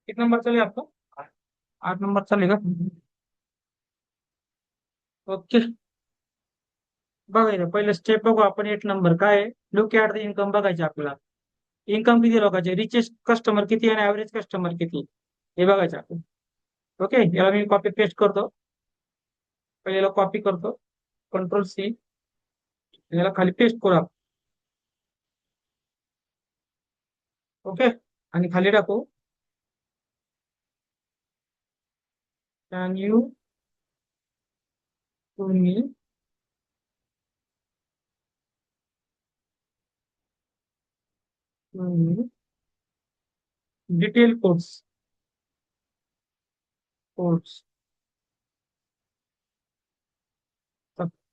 कितना नंबर चले आपको? 8 नंबर चलेगा। ओके, बघा इथं पहिलं स्टेप बघू आपण. 8 नंबर काय आहे? लुक ॲट द इन्कम बघायचे आपल्याला. इन्कम किती लोकांचे, रिचेस्ट कस्टमर किती आणि ऍव्हरेज कस्टमर किती, हे बघायचं आपण. ओके, याला मी कॉपी पेस्ट करतो. पहिल्याला कॉपी करतो, Ctrl+C, याला खाली पेस्ट करू आपण. ओके, आणि खाली टाकू, कॅन यू तुम्ही डिटेल कोड्स, कोड्स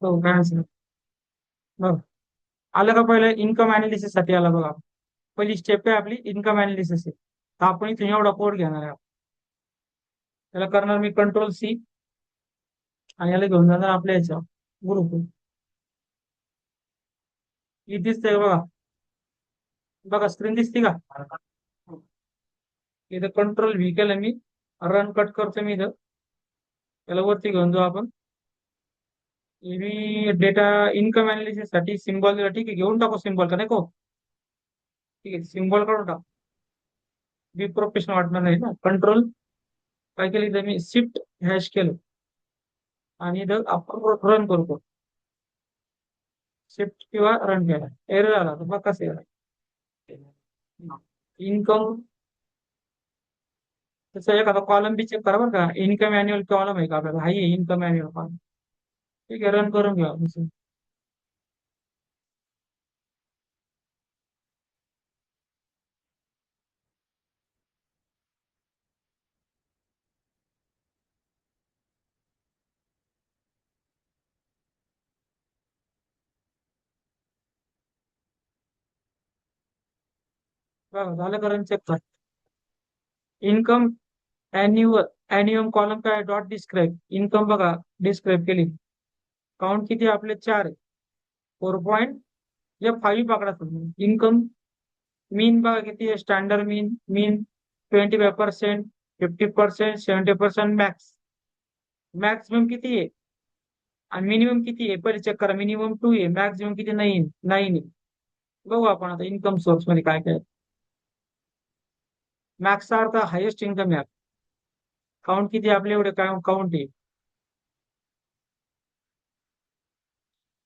तो काय असेल बघ. आलं का? पहिलं इन्कम अनालिसिस साठी आला बघा. पहिली स्टेप आहे आपली इन्कम अनालिसिस आहे. तर आपण इथे एवढा कोड घेणार आहे. त्याला करणार मी Ctrl+C, आणि याला घेऊन जाणार आपल्या याच्या ग्रुप. ही दिसतंय बघा, बघा स्क्रीन दिसते का? इथं Ctrl+V केलं मी, रन कट करतो मी इथं. त्याला वरती घेऊन जाऊ आपण. मी डेटा इन्कम अनालिसिस साठी सिम्बॉल दिला, ठीक आहे, घेऊन टाकू सिम्बॉल का नाही को. ठीक आहे, सिम्बॉल काढून टाक, बी प्रोफेशनल वाटणार नाही ना. कंट्रोल काय केलं इथं मी, शिफ्ट हॅश केलं, आणि इथं आपण रन करतो. शिफ्ट किंवा रन केला, एरर आला तर बघ कसं एरर. इन्कम त्याचा एखादा कॉलम बी चेक करा बरं का. इन्कम अॅन्युअल कॉलम आहे का आपल्याला? हाई आहे इन्कम अॅन्युअल कॉलम. ठीक आहे, रन करून घ्या. बघा झालं का? रन चेक कर. इन्कम अॅन्युअल, अॅन्युअल कॉलम काय, डॉट डिस्क्राईब इन्कम बघा, डिस्क्राईब केली. काउंट किती आपले? 4 आहे. 4 या 5 पकडा तुम्ही. इन्कम मीन बघा किती आहे, स्टँडर्ड मीन, मीन 25%, 50%, 70%, मॅक्स. मॅक्सिमम किती आहे आणि मिनिमम किती आहे पहिले चेक करा. मिनिमम 2 आहे, मॅक्सिमम किती? 9 आहे. बघू आपण आता इन्कम सोर्स मध्ये काय काय. मॅक्सचा अर्थ हायेस्ट इन्कम आहे. काउंट किती आपले? एवढे काय काउंट आहे.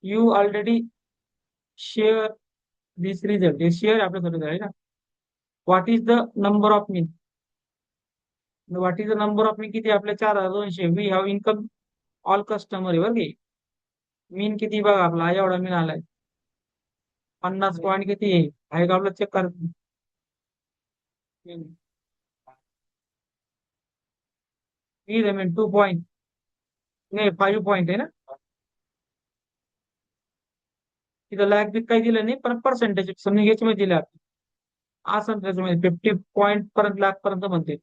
You already share this result, हे शेअर आपल्याकडे आहे ना. What is the number of mean, what is the number of mean किती आपल्या? 4200. We have income all customer आहे बरं की. मीन किती बघा आपला, एवढा मीन आलाय. 50 पॉईंट किती आहे का आपलं? चेक कर. मीन 2 पॉईंट, नाही 5 पॉईंट आहे ना. तिथं लॅक बी काही दिलं नाही, पण पर्सेंटेज समजा याच्यामध्ये दिले आपण. असं त्याच्यामध्ये 50 पॉईंट पर्यंत, लाख पर्यंत म्हणते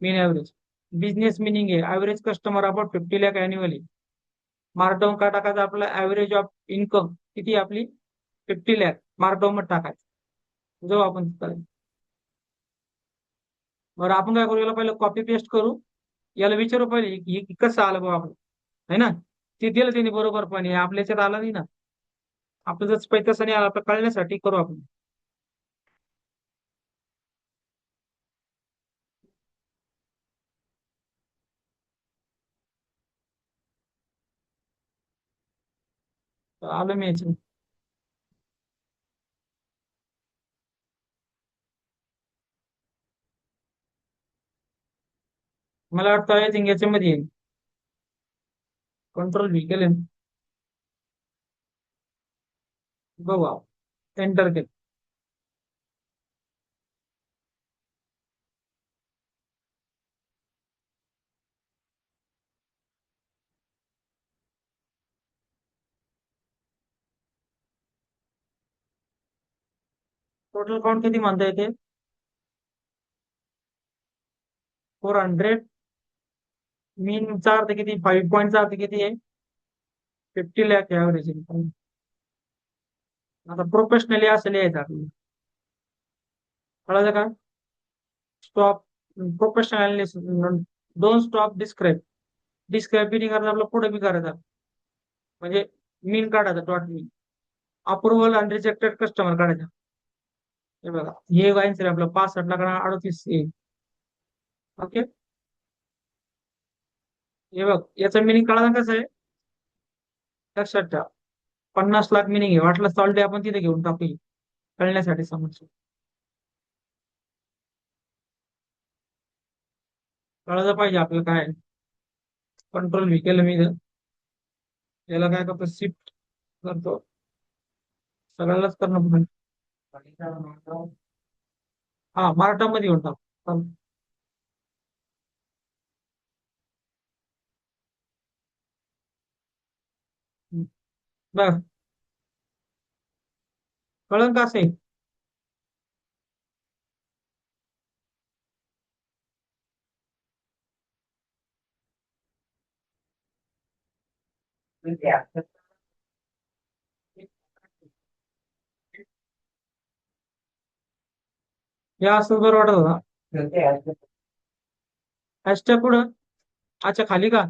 मीन ऍव्हरेज. बिझनेस मिनिंग आहे average customer about 50 lakh annually. Markdown काय टाकायचं आपलं? ऍव्हरेज ऑफ इन्कम किती आपली? 50 लाख. मार्कडाऊन मध्ये टाकायचं. जाऊ आपण तिथं. बरं आपण काय करू, याला पहिलं कॉपी पेस्ट करू. याला विचारू पहिले कसं आलं बघ आपण, है ना. ते दिलं त्यांनी बरोबर, पण हे आपल्या याच्यात आलं नाही ना. आपलं जर पैसे तसं नाही आलं, आपलं कळण्यासाठी करू आपण. तर आलं मी याच्यात. मला वाटतं आय थिंक याच्यामध्ये येईल. Ctrl+V केले, बघू. एंटर केलं. टोटल काउंट किती म्हणता येते? 400. मीनचा अर्थ किती? 5 पॉईंटचा अर्थ किती आहे? 50 लाख ऍव्हरेज इन्कम. आता प्रोफेशनली असं लिहायचं आपल्याला, कळालं का? स्टॉप प्रोफेशनल अनालिसिस, दोन स्टॉप डिस्क्राईब. डिस्क्राईब बी नाही करायचं आपलं, पुढे बी करायचं म्हणजे मीन काढायचं, डॉट मीन. अप्रुव्हल आणि रिजेक्टेड कस्टमर काढायचं. हे बघा, हे आन्सर आपलं 65 लाख 38 येईल. ओके, हे बघ याचं मिनिंग कळालं कसं आहे, लक्षात ठेवा. 50 लाख मिनिंग आहे, वाटलं ऑलरेडी आपण तिथे घेऊन टाकू कळण्यासाठी समज. कळलं पाहिजे आपलं काय. कंट्रोल व्ही केलं मी याला, काय करतो शिफ्ट करतो, सगळ्यालाच करणं पडेल. हा, मराठामध्ये घेऊन टाक. बघ, कळलं का असं आहे. या असं बरं वाटत होता. हॅशटॅग पुढं, अच्छा खाली का.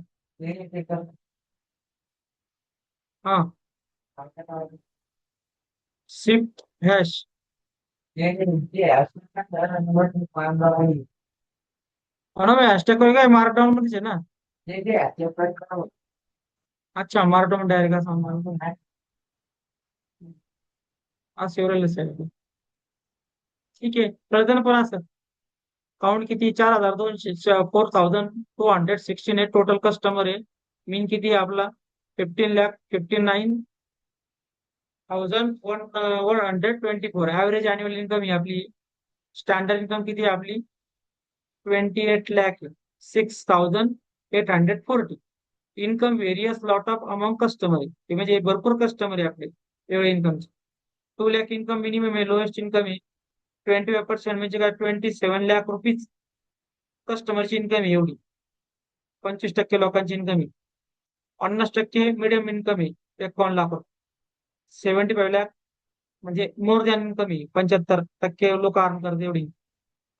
हा, शिफ्ट हॅश. हो ना, मी हॅशटॅग काय मार्कडाऊन मध्येच आहे ना. अच्छा, मार्कडाऊन डायरेक्ट असं असं एवढं आहे. ठीक आहे, कळतं ना पण असं. काउंट किती, 4200, 4268 टोटल कस्टमर आहे. मीन किती आहे आपला, 15,59,124. ऍव्हरेज अॅन्युअल इन्कम ही आपली. स्टँडर्ड इन्कम किती आहे आपली, 28,06,840. Income various lot of amount customer आहे, ते म्हणजे भरपूर कस्टमर आहे आपले एवढे इन्कमचे. 2 लाख इन्कम मिनिमम आहे, लोएस्ट इन्कम आहे. 25% म्हणजे काय, 27 लाख रुपीज कस्टमरची इन्कम आहे एवढी. 25% लोकांची इन्कम आहे. 50% मिडियम इन्कम आहे, 51 लाख. 75 लाख म्हणजे मोर दॅन इन्कम आहे, 75% लोक अर्न करतात एवढी.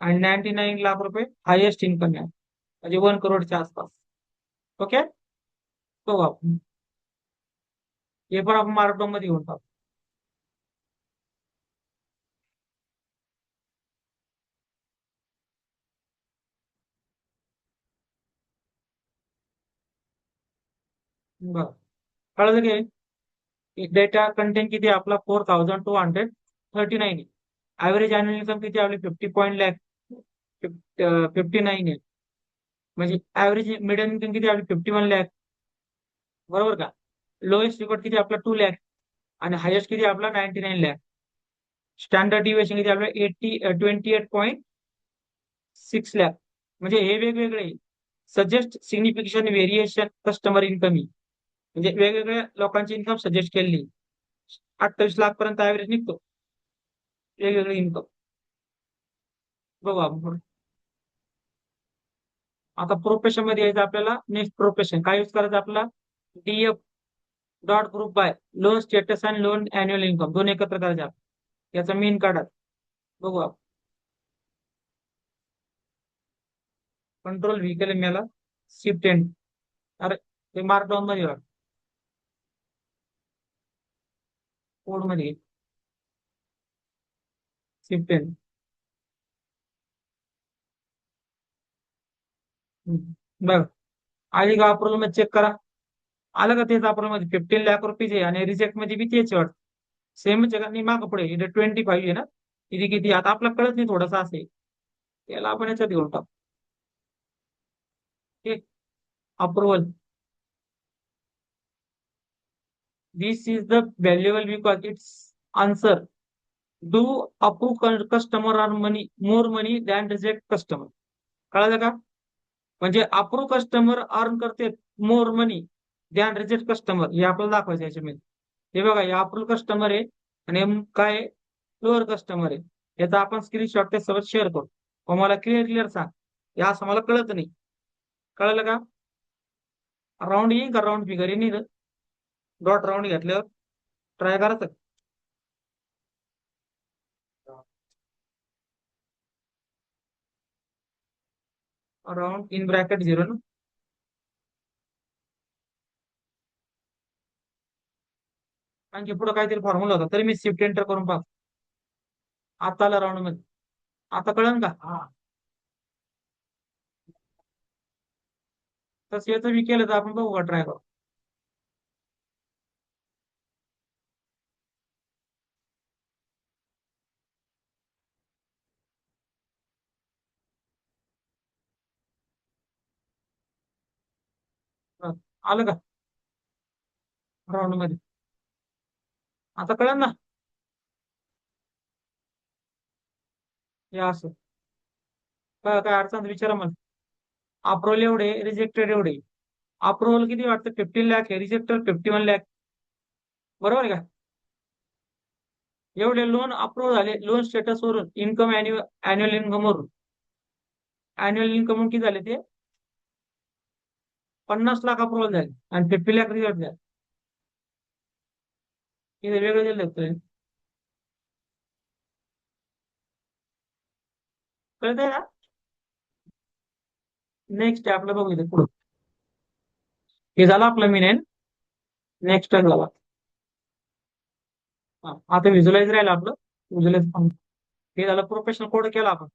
आणि 99 लाख रुपये हायएस्ट इन्कम आहे, म्हणजे 1 करोडच्या आसपास. ओके, तो आपण हे पण आपण मार्कडाऊन मध्ये घेऊन टाकू. बरं, कळलं की डेटा कंटेंट किती आहे आपला, 4239. ऍव्हरेज अॅन्युअल इन्कम किती आपली, 50 लॅक 59 आहे. म्हणजे ऍव्हरेज मिडियम इन्कम किती आपली, 51 लॅक. बरोबर का. लोएस्ट रिकॉर्ड किती आपला, 2 लॅक. आणि हायेस्ट किती आपला, 99 लॅक. स्टँडर्ड डिव्हिएशन किती आपलं, 28.6 लॅक. म्हणजे हे वेगवेगळे suggest signification variation customer income, म्हणजे वेगवेगळ्या लोकांची इन्कम सजेस्ट केलेली. 28 लाख पर्यंत ऍव्हरेज निघतो वेगवेगळे इन्कम. बघू आपण पुढे. आता प्रोफेशन मध्ये यायचं आपल्याला. नेक्स्ट प्रोफेशन काय यूज करायचं आपला, DF dot group by loan status आणि लोन अॅन्युअल इन्कम दोन एकत्र करायचे आपण. याचा मीन काढा. बघू आपण. कंट्रोल व्ही केलं मला, शिफ्ट एंड. अरे ते मार्कडाऊन मध्ये कोड मध्ये शिफ्ट एंड. बघ, आली का अप्रुव्हल मध्ये चेक करा. आलं का तेच अप्रुव्हल मध्ये, 15 लाख रुपीज आहे. आणि रिजेक्ट मध्ये बी तेच वाटतं. सेमच आहे का, नाही मागं पुढे इथे 25 आहे ना. किती किती आता आपला कळत नाही थोडासा असे. त्याला आपण याच्यात घेऊन टाकू. Approval. This is the valuable because its answer. Do approve customer or money more money than reject customer. कळालं का. म्हणजे अप्रूव्ह कस्टमर अर्न करते more money than reject customer, हे आपल्याला दाखवायचं याच्यामध्ये. हे बघा, हे अप्रूव्ह कस्टमर आहे आणि काय लोअर कस्टमर आहे. याचा आपण स्क्रीनशॉट त्या सोबत शेअर करू. मग मला क्लिअर सांग, हे असं मला कळत नाही. कळलं का. राऊंड येईन का, राऊंड फिगर येईन. डॉट राऊंड घेतल्यावर ट्राय करायचं. अराउंड इन ब्रॅकेट 0 ना. आणखी पुढे काहीतरी फॉर्म्युला होता तरी मी शिफ्ट एंटर करून पाहतो. आता आला राऊंड मध्ये. आता कळलं का? तसं याचं मी केलं तर आपण बघू का ट्राय करू. हं. आलं का राऊंड मध्ये? आता कळलं ना? हे असं काय काय अडचण विचारा मला. अप्रुव्हल एवढे, रिजेक्टेड एवढे. अप्रुव्हल किती वाटतं? 15 लाख आहे, रिजेक्टेड 51 लाख. बरोबर आहे का? एवढे लोन अप्रूव्ह झाले लोन स्टेटस वरून, इन्कम अॅन्युअल इन्कम वरून. अॅन्युअल इन्कम किती झाले ते? 50 लाख अप्रूव्हल झाले आणि 50 लाख रिजेक्ट झाले. इथे वेगळं दिलं. कळतंय ना? नेक्स्ट आपलं बघू इथे पुढं. हे झालं आपलं मेन आहे. नेक्स्ट झाला. हा, आता व्हिज्युअलाइज राहिलं आपलं. व्हिज्युअलाइज हे झालं. प्रोफेशनल कोड केला आपण.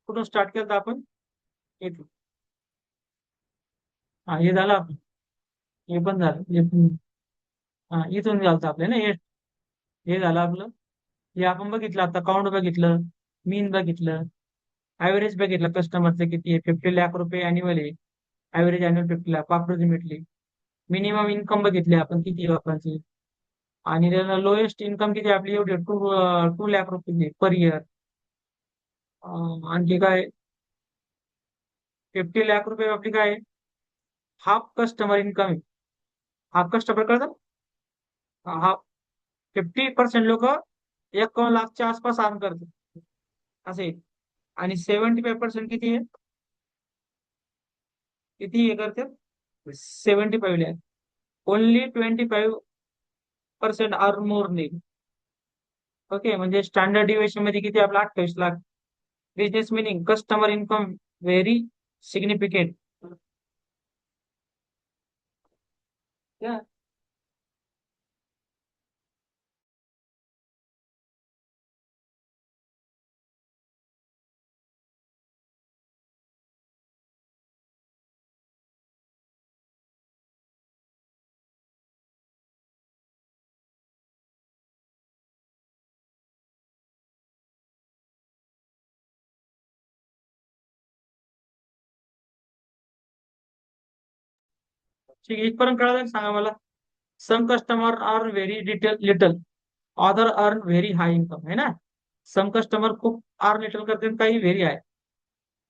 कुठून स्टार्ट केलं आपण? इथून. हा, हे झालं आपण. हे पण झालं. हे पण. हा, इथून झालं आपलं ना हे झालं आपलं. हे आपण बघितलं आता. अकाउंट बघितलं, मीन बघितलं, ऍव्हरेज बघितलं कस्टमरचं किती आहे. 50 लाख रुपये अॅन्युअल आहे. Average annual 50 lakh approximately. Minimum income बघितली आपण किती लोकांची. आणि त्याला लोएस्ट इन्कम किती आपली एवढी 2 लाख रुपये पर इयर. आणखी काय? 50 लाख रुपये आपली काय? हाफ कस्टमर इन्कम आहे. हाफ कस्टमर कळतं? हाफ 50% लोक 1 लाखच्या आसपास अर्न करतात असे. आणि 75% किती आहे? किती हे करतात? 75 लाख. ओनली 25% अर्न मोर नाही. ओके, म्हणजे स्टँडर्ड डिव्हिएशन मध्ये किती आपलं? 28 lakh. Business meaning customer income very significant. ठीक आहे, इथपर्यंत कळलं का? सांगा मला. Some customer earn very little little, other earn very high income, है ना? सम कस्टमर खूप अर्न लिटल करते, काही व्हेरी आहे.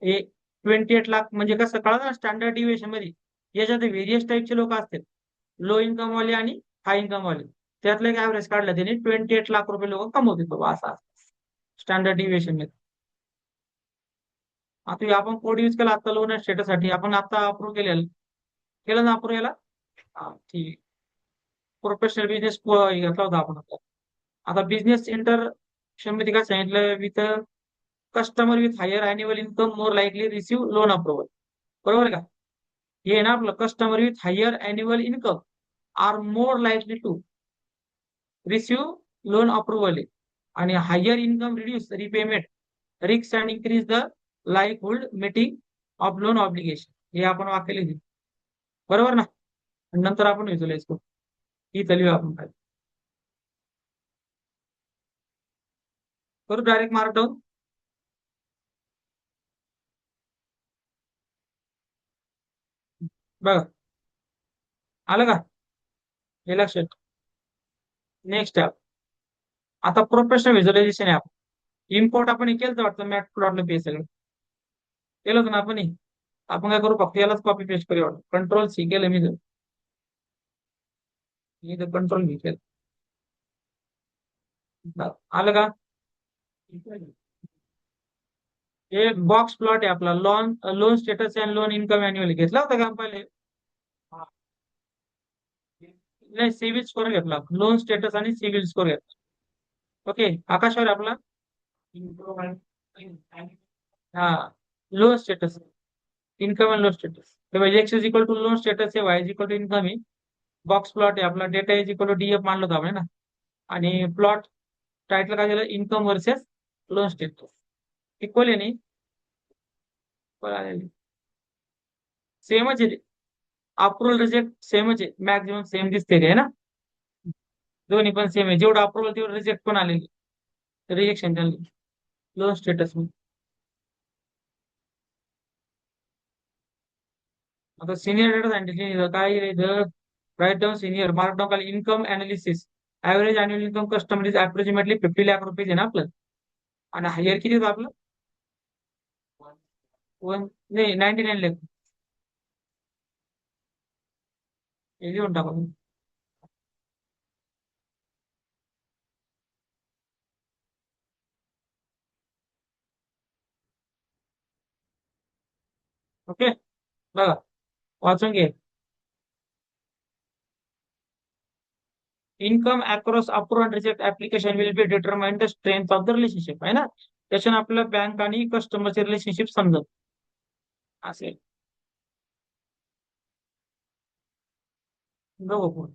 हे 28 लाख म्हणजे कसं कळलं ना? स्टँडर्ड डिव्हिएशन मध्ये याच्यात व्हेरियस टाईपचे लोक असतात. लो इन्कम वाले आणि हाय इन्कम वाले. त्यातलं एक ऍव्हरेज काढलं त्याने. 28 लाख रुपये लोक कमवते बाबा असं स्टँडर्ड डिव्हिएशन मध्ये. आता हे आपण कोड यूज केला आता लोन स्टेटस साठी. आपण आता अप्रूव्ह केलेलं. केलं ना अप्रूव्ह याला? हा, ठीक. प्रोफेशनल बिझनेस घेतला होता आपण आता. आता बिझनेस इंटरशन मध्ये काय सांगितलं? With customer with higher annual income more likely receive loan approval. बरोबर का? हे आहे ना आपलं. Customer with higher annual income are more likely to receive loan approval. आणि हायर इन्कम रिड्यूस रिपेमेंट रिक्स and increase the likelihood meeting of loan obligation. हे आपण वाक्य लिहिली. बरोबर ना? नंतर आपण व्हिज्युअलाइज करू. ही चालू आपण काय करू? Direct mark down. बघा आलं का? हे लक्षात. नेक्स्ट आहे आता प्रोफेशनल व्हिज्युअलायझेशन आहे. इम्पोर्ट आपण हे केलं वाटतं मॅट प्लॉटला पे सगळं केलं होतं ना आपण हे. आपण काय करू? फक्त यालाच कॉपी पेस्ट करू वाटतं. कंट्रोल सी केलं मी. कंट्रोल व्ही केलं. आलं का? एक बॉक्स प्लॉट आहे आपला. Loan loan status and loan income annually घेतला होता का पहिले? नाही, सिव्हिल स्कोर घेतला. लोन स्टेटस आणि सिव्हिल स्कोर घेतला. ओके, आकाशवर आपला. हा, loan status income and loan status तेव्हा X is equal to loan status आहे, Y is equal to income आहे. बॉक्स प्लॉट आहे आपला, data is equal to DF मानलं होतं आपण है ना. आणि प्लॉट टायटल काय दिलं, income versus loan status. Equal आहे नाही, सेमच आहे. अप्रुव्हल रिजेक्ट सेमच आहे, मॅक्झिमम सेम दिसते रे है ना. दोन्ही पण सेम आहे, जेवढं अप्रुव्हल तेवढं रिजेक्ट पण आलेली, रिजेक्शन झाली लोन स्टेटस मध्ये. आता सिनियर डेटा सायंटिस्ट काय write down senior mark down खाली income analysis. Average annual income customer is approximately 50 lakh rupees आहे ना आपलं. आणि हायर किती होतं आपलं, वन नाही 99 लाख. हे लिहून टाका. ओके, बघा वाचून घे. Income across approve and reject application will be determine the strength of the relationship आहे ना. त्याच्याने आपल्याला बँक आणि कस्टमरचे रिलेशनशिप समजत असेल. बघू पुढे.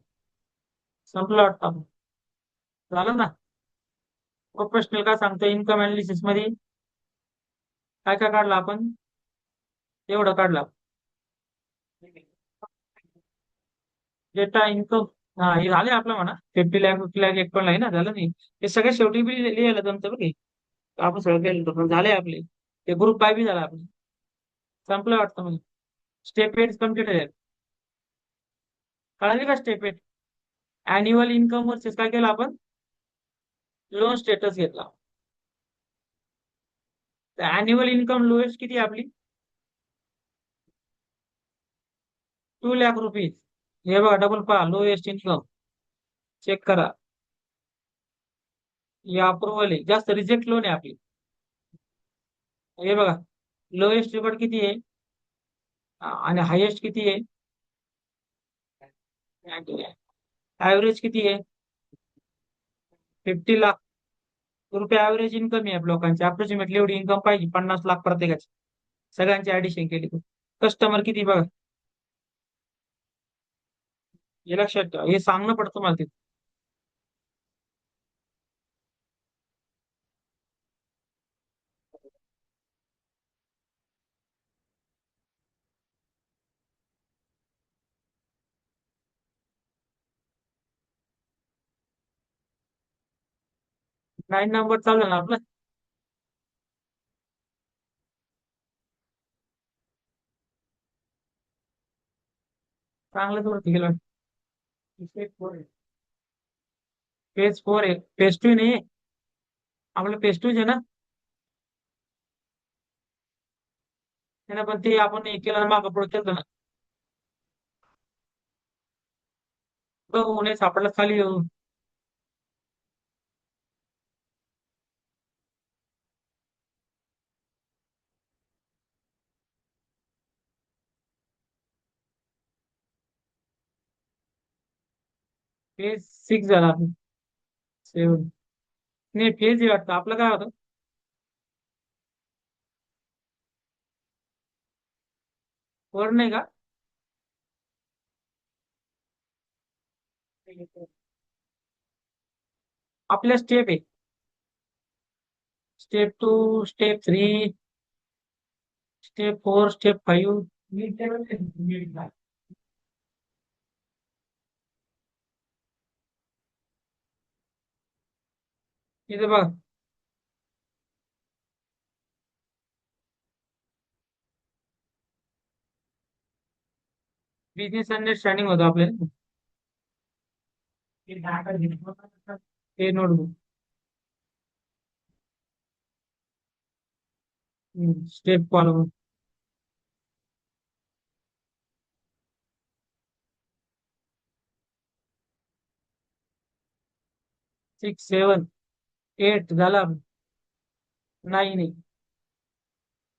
संपलं वाटतं आपण. झालं ना. प्रोफेशनल काय सांगतो इन्कम अनालिसिस मध्ये, काय काय काढलं आपण, एवढं काढलं. डेटा इन्कम, हा हे झाले आपलं म्हणा 50 लाख 50 लाख एक पण नाही ना, झालं नाही. हे सगळ्या शेवटी बी लिहायला जमतं बघ हे. आपण सगळं केलं होतं, पण झाले आपले. ते ग्रुप बाय बी झाला आपलं. संपलं वाटतं म्हणजे. स्टेप एट कम्प्लीट आहे. कळाली का step at. Annual income versus काय केलं आपण, लोन स्टेटस घेतला. अॅन्युअल इन्कम लोएस्ट किती आहे आपली, 2 लाख रुपीज. हे बघा डबल पहा, लोएस्ट इन्कम चेक करा. हे अप्रुव्हल आहे, जास्त रिजेक्ट लोन आहे आपली. हे बघा लोएस्ट रिकॉर्ड किती आहे आणि हायेस्ट किती आहे, ऍव्हरेज किती आहे, 50 लाख रुपये ऍव्हरेज इन्कम आहे लोकांची. अप्रॉक्सिमेटली एवढी इन्कम पाहिजे, 50 लाख प्रत्येकाची. सगळ्यांची ऍडिशन केली. कस्टमर किती बघा, हे लक्षात ठेवा, हे सांगणं पडतं मला तिथे. 9 नंबर चालू आहे ना आपलं. चांगलंच वरती गेलं. पेज 4 आहे, पेज 2 नाही आहे. आपलं पेज 2 आहे ना. त्याला पण ते आपण एक केलं मागं पुढे केलं ना. बघू नाही सापडलं खाली येऊ. पेज 6 झाला आपण. 7 नाही पेज वाटतं आपलं काय होतं. वर नाही का. आपल्या स्टेप आहे, स्टेप 2, स्टेप 3, स्टेप 4, स्टेप 5. इथे बघ, बिझनेस अंडरस्टँडिंग होतं आपल्याला. हे नोटबुक. Step follow. 6, 7, 8 झाला. 9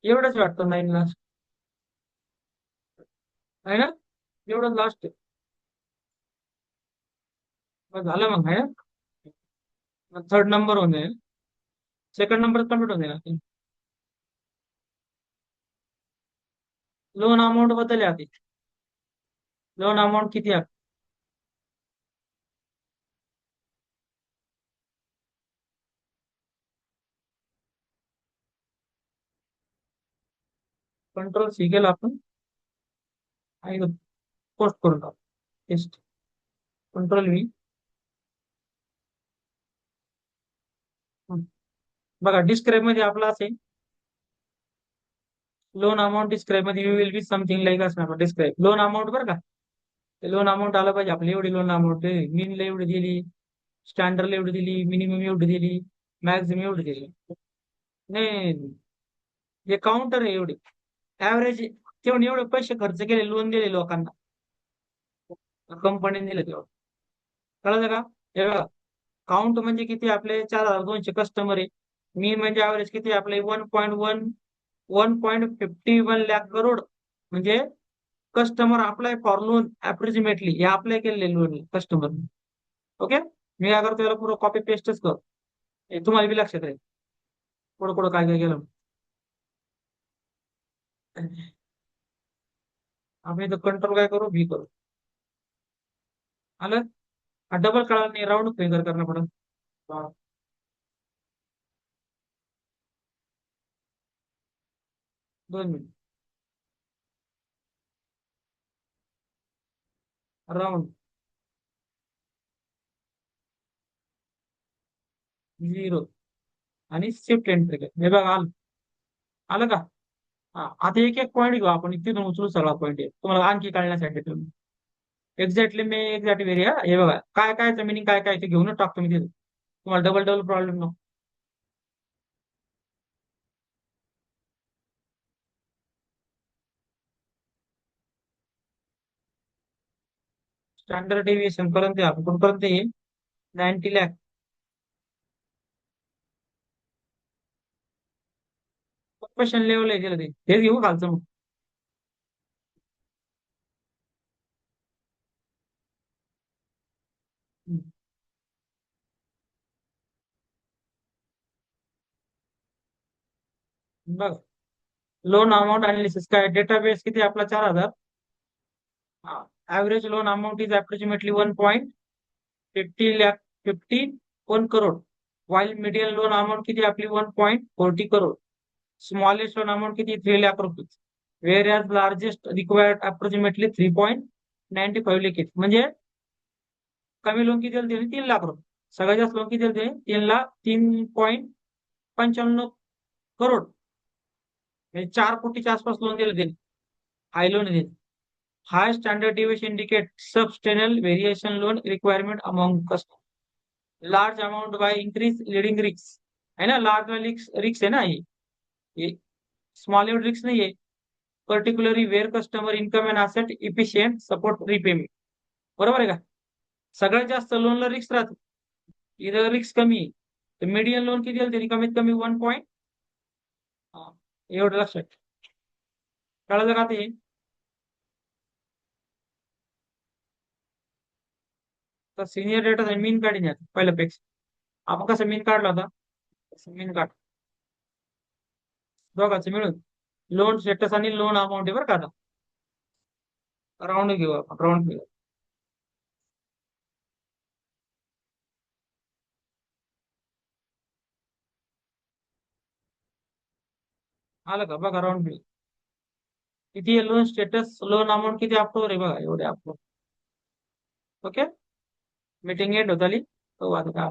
एवढंच वाटतं 9 लास्ट आहे ना. एवढं लास्ट झालं मग आहे ना. थर्ड नंबर होऊन जाईल, सेकंड नंबर कम्प्लीट होऊन जाईल. लोन अमाऊंट बद्दल आहे आधी. लोन अमाऊंट किती आहे? कंट्रोल सी केलं आपण आणि पोस्ट करून टाकू. टेस्ट. Control V. बघा डिस्क्राईब मध्ये आपला असेल लोन अमाऊंट डिस्क्राईब मध्ये you will be something like असणार डिस्क्राईब लोन अमाऊंट बरं का. लोन अमाऊंट आलं पाहिजे आपली एवढी लोन अमाऊंट मीनला एवढी दिली, स्टँडर्डला एवढी दिली, मिनिमम एवढी दिली, मॅक्झिमम एवढी दिली. नाही, हे काउंटर आहे एवढे ऍव्हरेज. तेवढे एवढे पैसे खर्च केले लोन दिले लोकांना, कंपनीने दिले तेव्हा. कळलं का? हे बघा काउंट म्हणजे किती आपले 4,200 कस्टमर आहे. मीन म्हणजे ऍव्हरेज किती आपले 1.51 लाख करोड. म्हणजे customer apply for loan approximately हे अप्लाय केलेले लोन कस्टमर. ओके. मी काय करतो याला पुरं कॉपी पेस्टच करतो. हे तुम्हाला बी लक्षात राहील पुढं पुढं काय काय केलं. आम्ही तर कंट्रोल काय करू बी करू. आलं. डबल कळाला नाही राऊंड फिगर करणं पडत. 2 मिनिट. राऊंड 0 आणि शिफ्ट एंट्री हे बघा आलं. आलं का? हा आता एक एक पॉईंट घेऊ आपण तिथून उचलू सगळा पॉईंट आहे तुम्हाला आणखी काढण्यासाठी तुम्ही. एक्झॅक्टली मी एक्झॅक्ट वेरिया हे बघा काय काय मिनिंग काय काय ते घेऊनच टाकतो मी तिथे तुम्हाला डबल डबल प्रॉब्लेम नको. स्टँडर्ड डेव्हिएशन पर्यंत आपण कुठपर्यंत येईल 90 लाख. क्वेश्चन लेवल आहे दिलं ते हेच घेऊ खालचं मग. हम्म. बघ लोन अमाऊंट अनालिसिस काय डेटाबेस किती आपला 4,000. Average loan amount is approximately 1.50 lakh 51 crore. While medium loan amount किती आपली 1.40 करोड. स्मॉलेस्ट लोन अमाऊंट किती 3 लाख रुपये. Whereas largest required approximately 3.95 lakh म्हणजे कमी लोन किती दिले 3 लाख रुपये. सगळ्यात जास्त लोन किती दिले 3,03.95 करोड. म्हणजे 4 कोटीच्या आसपास लोन दिले त्यांनी. हाय लोन दिले. High standard deviation indicate substantial variation loan requirement among customer. Large amount by increase leading रिक्स है ना. लार्ज रिक्स रिक्स है ना ये स्मॉल एवढ रिक्स नहीं है. Particularly where customer income and asset efficient support repayment. बरोबर आहे का? सगळ्यात जास्त लोनला रिक्स राहते. इथं रिक्स कमी आहे. तर मीडियम लोन किती दिलं त्यांनी कमीत कमी 1 पॉईंट. एवढं लक्षात. कळलं का ते? तर सिनियर डेटा मीन काढीन यात पहिल्यापेक्षा. आपण कसं मीन काढला होता तसं मीन काढ दोघांचं मिळून. लोन स्टेटस आणि लोन अमाऊंट आहे बरं का आता. राऊंड घेऊ आपण राऊंड घेऊ. आलं का बघा राऊंड घेऊ. किती आहे लोन स्टेटस लोन अमाऊंट किती अप्रूव्ह आहे बघा एवढे अप्रूव्ह. ओके. मीटिंग एंड होत आली. हो आता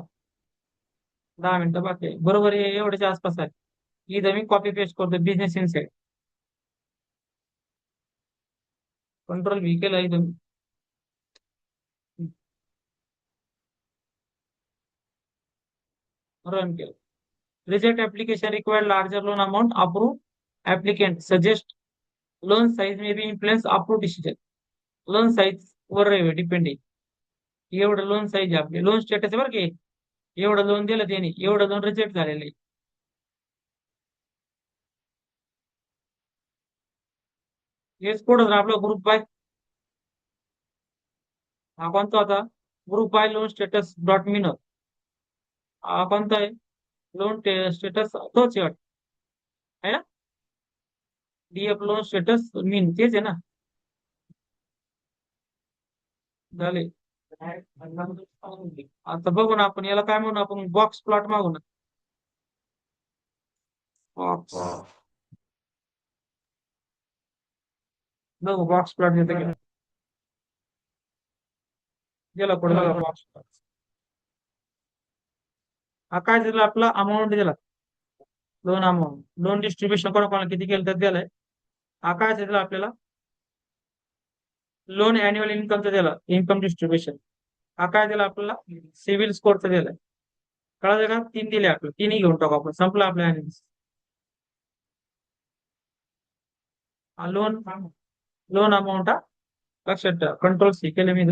10 मिनिटं बाकी आहे. बरोबर आहे एवढ्याच्या आसपास आहे. इथं मी कॉपी पेस्ट करतो बिझनेस इनसाइड. कंट्रोल व्ही केलं इथं. रन केलं. Reject application required larger loan amount approve applicant suggest loan size may be influence approve decision. Loan size वर डिपेंड आहे. एवढं लोन साईज आहे आपले लोन स्टेटस बरं की एवढं लोन दिलं त्यांनी एवढं लोन रिजेक्ट झालेलं आहे. हेच पुढं आपला ग्रुप बाय. हा कोणता होता? Group by loan status dot मिन. हा कोणता आहे? लोन स्टेटस तोच आहे वाटतं. है ना. डीएफ लोन स्टेटस मीन तेच आहे ना. झाले. आता बघू ना आपण याला काय म्हणू, आपण बॉक्स प्लॉट मागू ना. बॉक्स, बघू बॉक्स प्लॉट देतं गेला. गेला पुढे बघा बॉक्स प्लॉट. हा काय दिला आपला अमाऊंट दिला. लोन अमाऊंट, लोन डिस्ट्रीब्युशन कोणाला किती केलं तर दिलंय. हा काय दिला आपल्याला, लोन अॅन्युअल इन्कमचं दिलं, इन्कम डिस्ट्रीब्युशन. हा काय दिला आपल्याला, सिव्हिल स्कोरचं दिलंय. कळलं का, तीन दिले आपल्याला, तिन्ही घेऊन टाकू आपण, संपला आपल्या अनालिसिस. लोन, लोन अमाऊंट हा लक्षात ठेवा, कंट्रोल सी केले मी,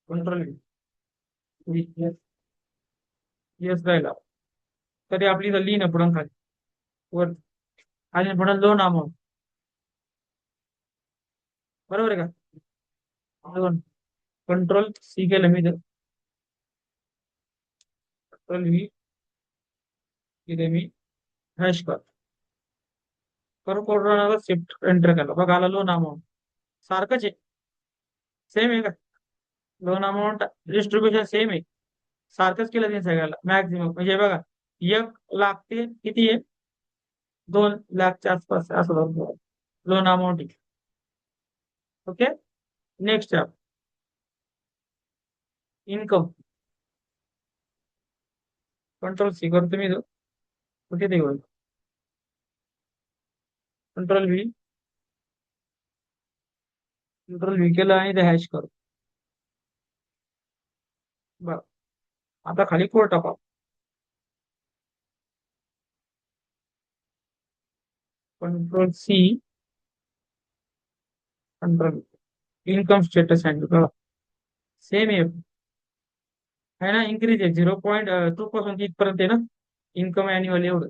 कंट्रोल येस राहिला. तरी आपली इथं लिहिणं पुढं खाली वर, आणि पुढे लोन अमाऊंट. बरोबर आहे का, लोन, कंट्रोल सी केलं मी, कंट्रोल व्ही केले मी, हॅश कर, करू कोड शिफ्ट एंटर केलं, बघा आला लोन अमाऊंट. सारखंच आहे, सेम आहे का, लोन अमाऊंट डिस्ट्रीब्युशन सेम आहे. सारखंच केलं त्यांनी सगळ्याला मॅक्झिमम, म्हणजे बघा 1 लाख ते किती आहे, 2 लाखच्या आसपास असं लोन अमाऊंट. ओके, नेक्स्ट आहे इन्कम, कंट्रोल सी करतो मी तो, कुठे ते कंट्रोल व्ही, कंट्रोल व्ही केलं आणि ते हॅश करू. बरं, आता खाली कोड टाका, control C, control income status handle बघा, सेम आहे ना, इन्क्रीज आहे 0.2 पासून इथपर्यंत आहे ना, इन्कम अॅन्युअल एवढं.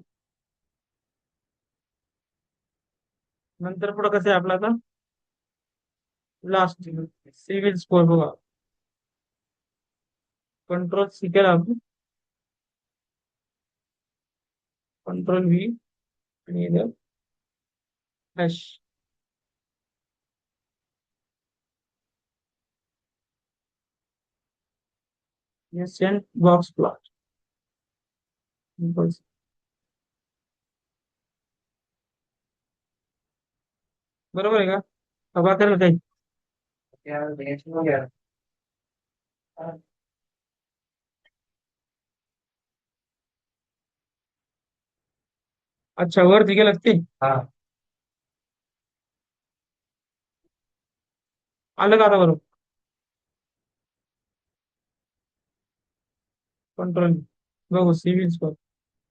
नंतर पुढे कसं आहे आपला आता, लास्ट सिव्हिल स्कोर बघा, कंट्रोल सी केला आपण, कंट्रोल व्ही आणि इथं हॅश. सेंट बॉक्स प्लॉट, बरोबर आहे का, हवा करेल काही. अच्छा वरती गेलं ते, आलं का आता बरोबर, कंट्रोल बघू सिव्हिल स्कोर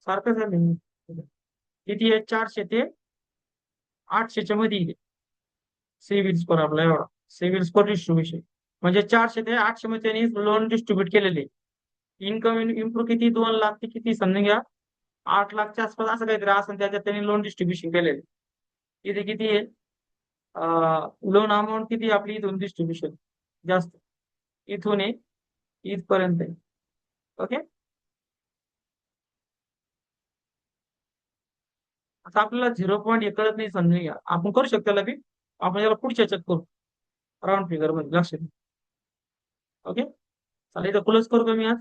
सारखंच आहे. किती आहे, 400 ते 800च्या मध्ये आहे. सिव्हिल स्कोर आपला एवढा, सिव्हिल स्कोर डिस्ट्रीब्युशन म्हणजे 400 ते 800 मध्ये त्यांनी लोन डिस्ट्रीब्यूट केलेले. इन्कम इम्प्रूव्ह किती, 2 लाख ते किती समजून घ्या, 8 लाखच्या आसपास असं काहीतरी असं, त्याच्यात त्यांनी लोन डिस्ट्रीब्युशन केलेले. इथे किती आहे, लोन अमाऊंट किती आपली इथून डिस्ट्रीब्युशन जास्त, इथून आहे इथपर्यंत आहे. ओके, आता आपल्याला 0 पॉईंट हे कळत नाही समजून घ्या, आपण करू शकतो त्याला बी, आपण याला पुढच्या चेक करू राऊंड फिगर मध्ये लक्ष द्या. ओके, चालेल, इथं क्लोज करू का मी आज.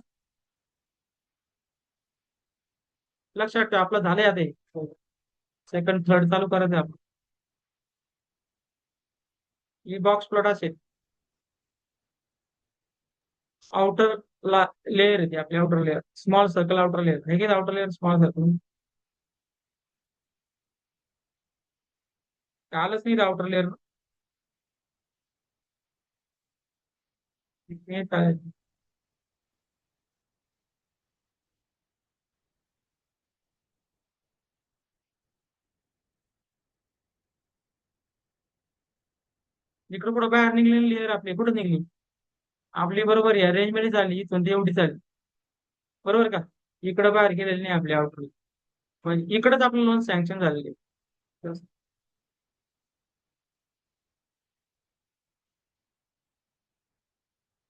लक्षात ठेवा आपलं झालंय आता, सेकंड थर्ड चालू करायचं आहे आपण. ही बॉक्स प्लॉट असेल, आउटर ला लेअर येते आपली, outer layer small circle, outer layer हे आउटर लेअर स्मॉल सर्कल, कालच नाही आउटर लेअर. इकडे कुठं बाहेर निघलेली लेअर आपली कुठं निघली, आपली बरोबर या रेंज मध्ये झाली, इथून ती एवढी झाली, बरोबर का. इकडे बाहेर गेलेली नाही आपली आउटर, म्हणजे इकडेच आपलं लोन सँक्शन झालेले.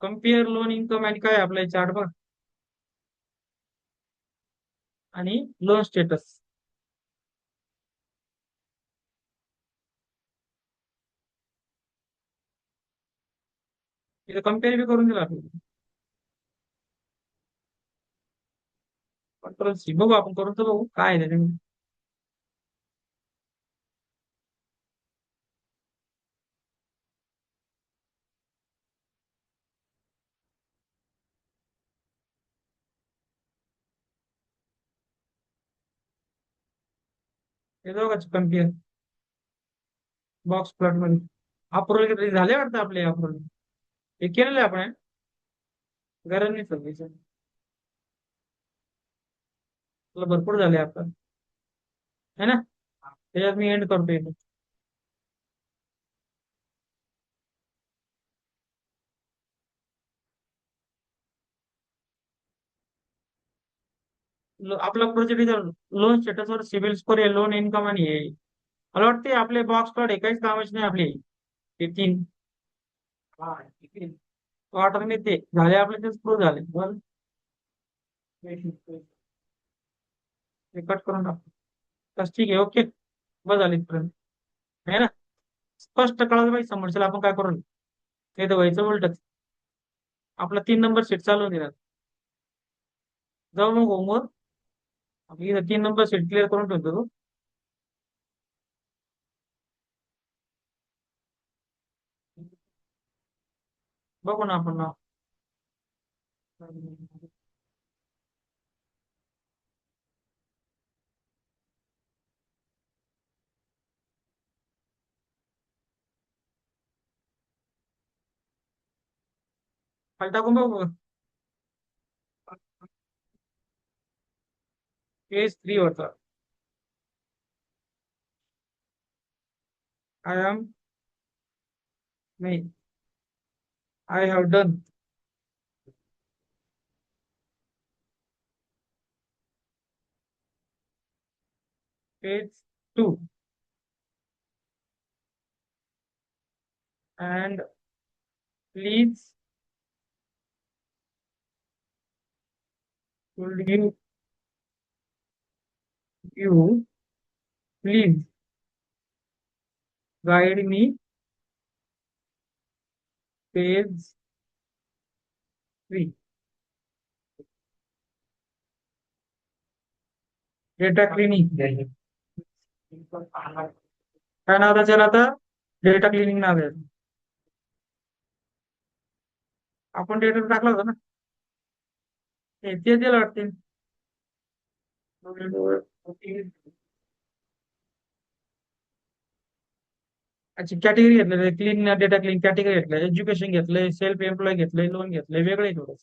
कम्पेअर लोन इन्कम आणि काय आपला चार्ट बघ, आणि लोन स्टेटस. इथं कम्पेअर बी करून दिला आपल्याला. कंट्रोल C बघू, आपण करून तर बघू काय आहे त्याच्यामध्ये. हे दोघांचे कम्पेअर बॉक्स प्लॉट मध्ये अप्रूव्हल झाले वाटतं आपले अप्रूव्हल. हे केलेलं आहे आपण. गरज नाही सध्याचं. तुला भरपूर झाले आपण, है ना. त्याच्यात मी एंड करतो इथे. आपला प्रोजेक्ट इथं लोन स्टेटसवर सिबिल स्कोर आहे, लोन इन्कम आणि हे. मला वाटते आपले बॉक्स प्लॉट हे काहीच कामाचे नाही आपले. हे तीन क्वार्टर मी ते झाले आपले, तेच प्रूव्ह झाले बरं. ते कट करून टाकतो. बस ठीक आहे, ओके. बस झाली इथपर्यंत, है ना. स्पष्ट कळालं पाहिजे समोरच्याला आपण काय करू. ते तर व्हायचं उलटच. आपला 3 नंबर सीट चालू दिला. जाऊ मग होमवर. आपली इथं 3 नंबर सीट क्लिअर करून ठेवतो तो. बघू ना आपण नाव. खाली टाकून बघू. पेज 3 होता. आय एम, नाही, I have done. Page 2 and please could you please guide me page 3. Data cleaning काय नाव त्याच्याला आता. डेटा क्लिनिंग नाव आहे. आपण डेटा टाकला होता ना. ते दिलं वाटते. अच्छा, कॅटेगरी घेतलं, क्लीन डेटा क्लीन कॅटेगरी घेतलं, एज्युकेशन घेतलंय, सेल्फ एम्प्लॉय घेतलंय, लोन घेतलंय, वेगळं आहे थोडं.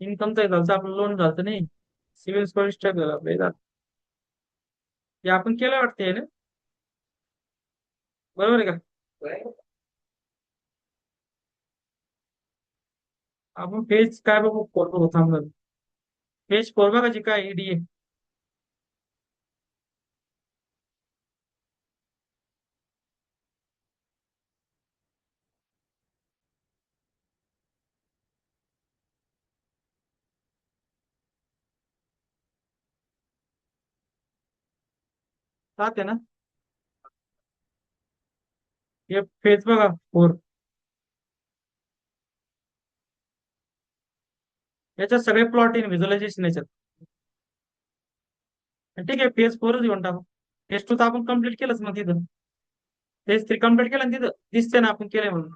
इन्कमचं झालं आपलं, लोन झालं नाही. सिव्हिल स्कोर स्ट्रक झालं आपलं हे. हे आपण केलं वाटतंय ना. बरोबर आहे का. आपण पेज काय बघू, फोटो थांबलं. पेज 4 बघायची काय ईडी आहे. आहे ना. हे पेज बघा 4. याच्यात सगळे प्लॉट इन व्हिज्युअलायझेशन याच्यात. ठीक आहे, पेज 4च घेऊन टाकू. पेज 2 तर आपण कम्प्लीट केलंच मग तिथं. पेज 3 कम्प्लीट केलं ना, तिथं दिसते ना आपण केलंय म्हणून.